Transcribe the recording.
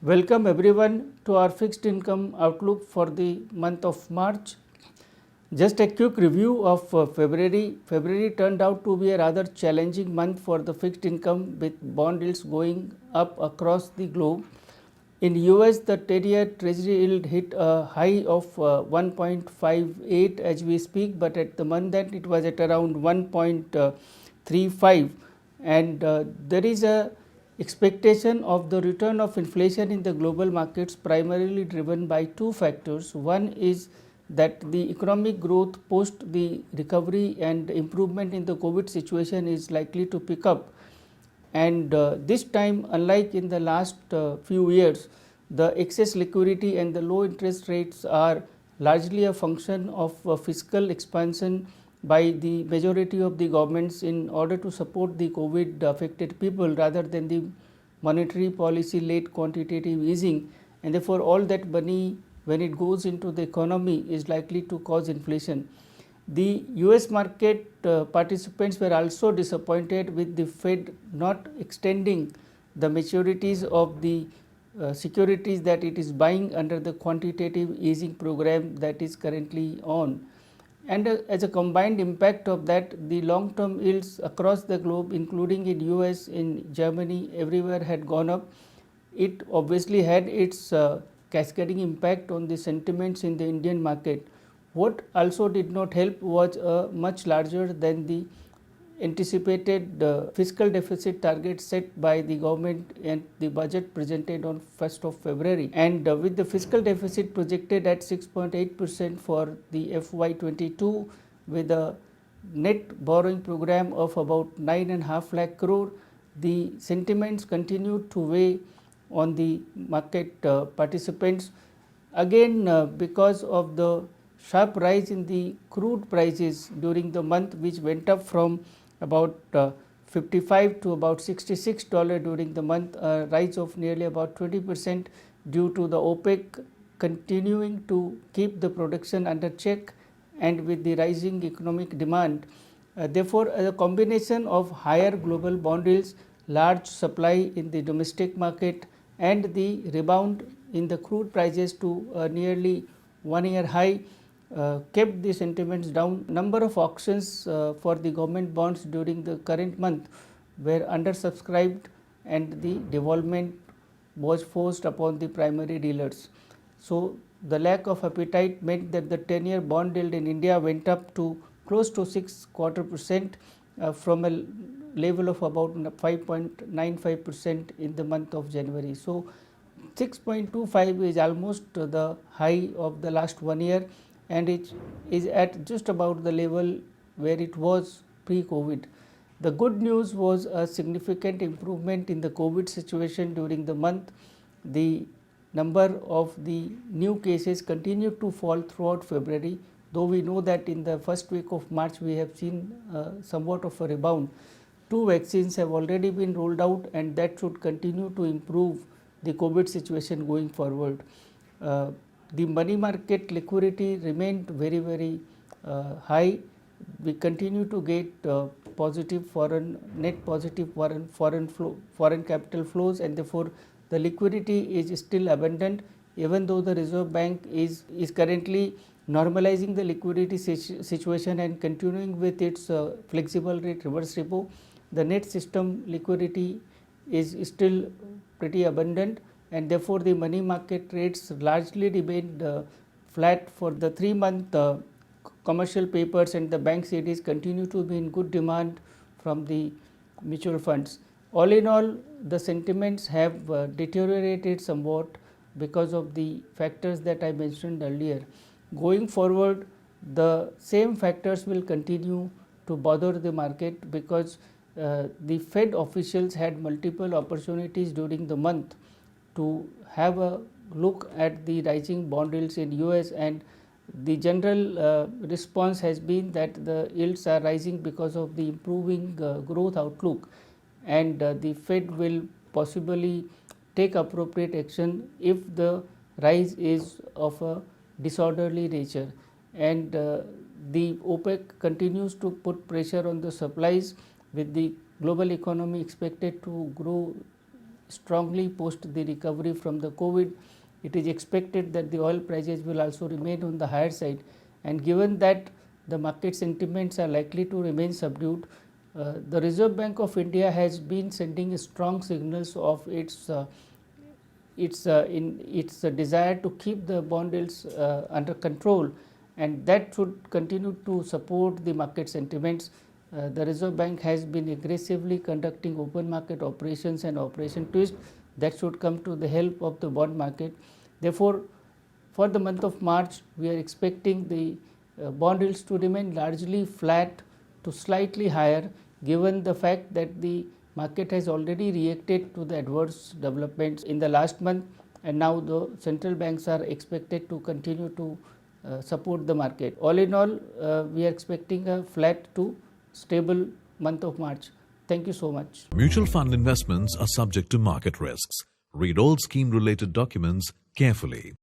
Welcome everyone to our fixed income outlook for the month of March. Just a quick review of February. February turned out to be a rather challenging month for the fixed income, with bond yields going up across the globe. In US, the 10-year treasury yield hit a high of 1.58 as we speak, but at the month end it was at around 1.35, and there is a expectation of the return of inflation in the global markets, primarily driven by two factors. One is that the economic growth post the recovery and improvement in the COVID situation is likely to pick up, and this time, unlike in the last few years, the excess liquidity and the low interest rates are largely a function of fiscal expansion by the majority of the governments in order to support the COVID affected people, rather than the monetary policy led quantitative easing, and therefore all that money, when it goes into the economy, is likely to cause inflation. The US market participants were also disappointed with the Fed not extending the maturities of the securities that it is buying under the quantitative easing program that is currently on. And as a combined impact of that, the long term yields across the globe, including in US, in Germany, everywhere had gone up. It obviously had its cascading impact on the sentiments in the Indian market. What also did not help was a much larger than the anticipated fiscal deficit target set by the government and the budget presented on 1st of February. And with the fiscal deficit projected at 6.8% for the FY22, with a net borrowing program of about 9.5 lakh crore, the sentiments continued to weigh on the market participants. Again, because of the sharp rise in the crude prices during the month, which went up from about 55 to about $66 during the month, a rise of nearly about 20% due to the OPEC continuing to keep the production under check and with the rising economic demand. Therefore, a combination of higher global bond yields, large supply in the domestic market, and the rebound in the crude prices to nearly 1 year high kept the sentiments down. Number of auctions for the government bonds during the current month were undersubscribed, and the devolvement was forced upon the primary dealers. So, the lack of appetite meant that the 10-year bond yield in India went up to close to 6.25% from a level of about 5.95% in the month of January. So, 6.25 is almost the high of the last 1 year, and it is at just about the level where it was pre-COVID. The good news was a significant improvement in the COVID situation during the month. The number of the new cases continued to fall throughout February, though we know that in the first week of March we have seen somewhat of a rebound. 2 vaccines have already been rolled out, and that should continue to improve the COVID situation going forward. The money market liquidity remained very high. We continue to get net positive foreign capital flows, and therefore the liquidity is still abundant, even though the Reserve Bank is currently normalizing the liquidity situation and continuing with its flexible rate reverse repo. The net system liquidity is still pretty abundant, and therefore the money market rates largely remained flat. For the 3-month commercial papers and the bank CDs continue to be in good demand from the mutual funds. All in all, the sentiments have deteriorated somewhat because of the factors that I mentioned earlier. Going forward, the same factors will continue to bother the market, because the Fed officials had multiple opportunities during the month to have a look at the rising bond yields in US, and the general response has been that the yields are rising because of the improving growth outlook, and the Fed will possibly take appropriate action if the rise is of a disorderly nature, and the OPEC continues to put pressure on the supplies, with the global economy expected to grow strongly post the recovery from the COVID. It is expected that the oil prices will also remain on the higher side, and given that the market sentiments are likely to remain subdued, the Reserve Bank of India has been sending strong signals of its desire to keep the bond yields under control, and that should continue to support the market sentiments. The Reserve Bank has been aggressively conducting open market operations and Operation Twist that should come to the help of the bond market. Therefore, for the month of March, we are expecting the bond yields to remain largely flat to slightly higher, given the fact that the market has already reacted to the adverse developments in the last month, and now the central banks are expected to continue to support the market. All in all, we are expecting a flat to stable month of March. Thank you so much. Mutual fund investments are subject to market risks. Read all scheme related documents carefully.